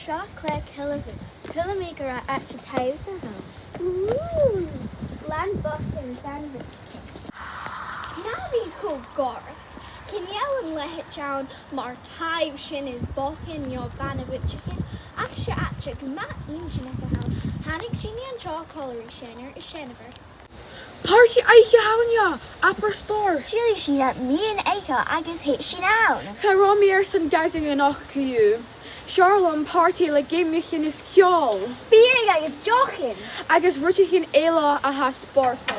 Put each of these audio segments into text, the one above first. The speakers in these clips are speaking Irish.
Seo cladh Kilmun. Filmmaker at the Thaigh. Ooh, land bucking sandwich. Diabí go gar. Coignear an leith down mar taibh sin is bucking your banabut chicken. Actually, mat engine at the house. Hannig sin an jaw colory shinner is shenniver. Party Oidhche Shamhna, upper sport. Chile she that me and Aika agus hate she down. Caromier some gazing an you. Charlon party like game in is Chall. Fearing agus joking. Agus rutichin Ela a has sportful.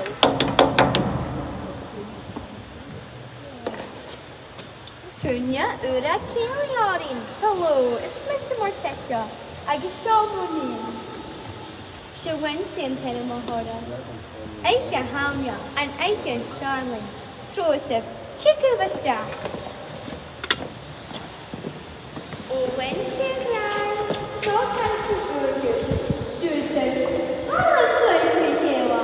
Tunya ura Kilmun. Hello, it's Mr. Morticia. Agus Shamhna. She Wednesday and CilleMhunna. Oidhche Shamhna and Oidhche Shamhna. Trotive, chicken vashta. Oh, Wednesday and Short time to work. Tuesday. Alles gleich Kayla.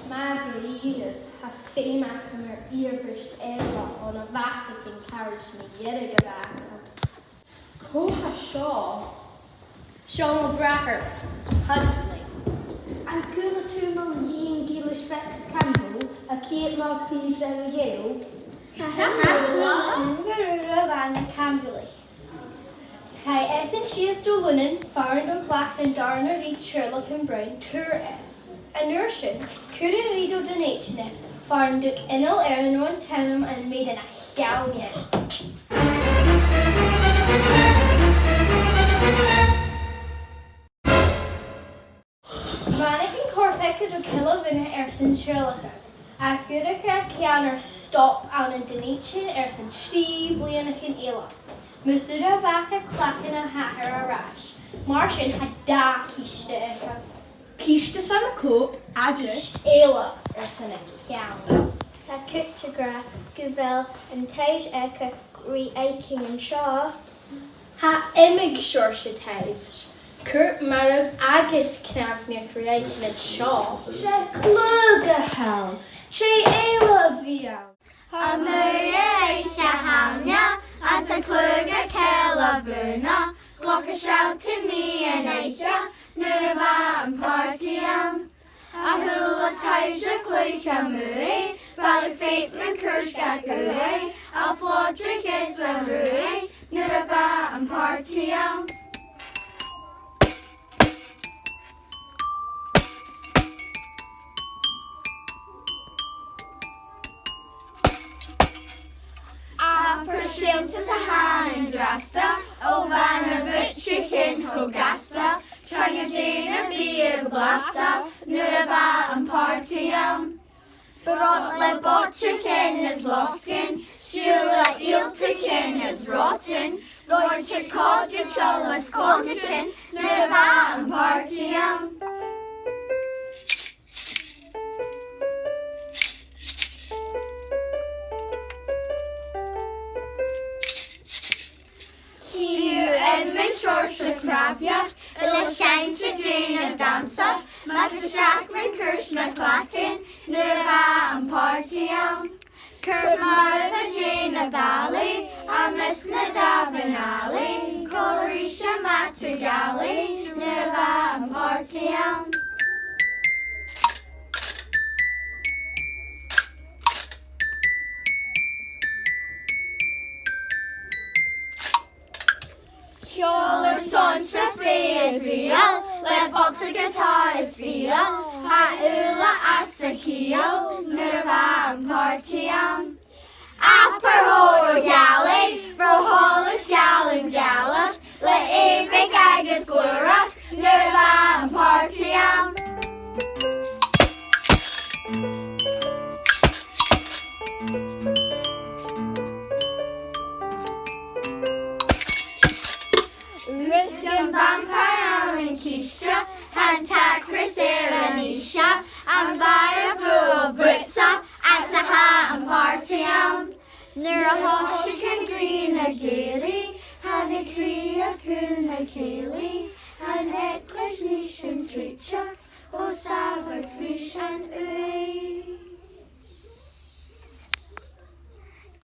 Margarita have fame from her earbust Ella on a Vatican carriage me yet a back. Koha Shaw. Shaw Bracker. Hudsley. And Kula Tumal Yin Gilish Feck Campbell, a Kate Log Piece of Yale. Havana Campbell. Hi, Essex she is still winning, Farron and Black and Darner read Sherlock and Brown, Tour a nursion, couldn't read or donation it, Farron took Inel Eleanor and Tenham and made in a galleon. Mannequin Corpec to Kilmun Erson Sherlock. A good Kianer stop on a donation Erson she Bleanakin Ela. Mustura vaca clacking a hatter a rash. Martian had da kiste Kiste son a coat, agus. Ela Erson a kian. A Kutchagra, Guvel, and Thaigh Eka re aching and Shaw. Ha imig shorsha Thaigh. Kurt Marav agus Knavnia creating a shaw. She Chladaich. She Ela via. Oidhche Shamhna, as a cladh Kilmun, Glocka shouting me and Aisha, Nurava and Partiam. A hula Thachair cloinne, Valley Fate and Kurshka Kuei, a fhuair is a rui, Nurava and Partiam. Pershimtas a hand rasta, Ovana Vitchikin Hogasta, Trigadina Beer Blasta, Nurava and Partiam. Brotle Botchikin is loskin, Shula Iltikin is rotten, Oidhche Chall is Condition, Nurava and Partiam. Shorsha Kraviach, Illa Shines for Jane Adamsach, Master Shackman Kirshna Clackin, Nurava and Partiam. Kurt Marva Jane Bally, Amisna Davanali, Corisha Matagali, Nurava and Partiam. Your son's just is real, let box a guitar is real, ha asakio, Nurava and Partiam. Upper hole galley, roholis gallons gallus, let Eve Gagas Glurak, Nurava and Partiam. Riskin Vampire and Kisha, Hanta Chris Anisha, and Via Full Britsa, Annsach and Partiam. Nurahoshikan Green a Giri, Hanna Clear Kun a Kaylee, and Eklish Nishan Trichak, O Sava Krishan Ui.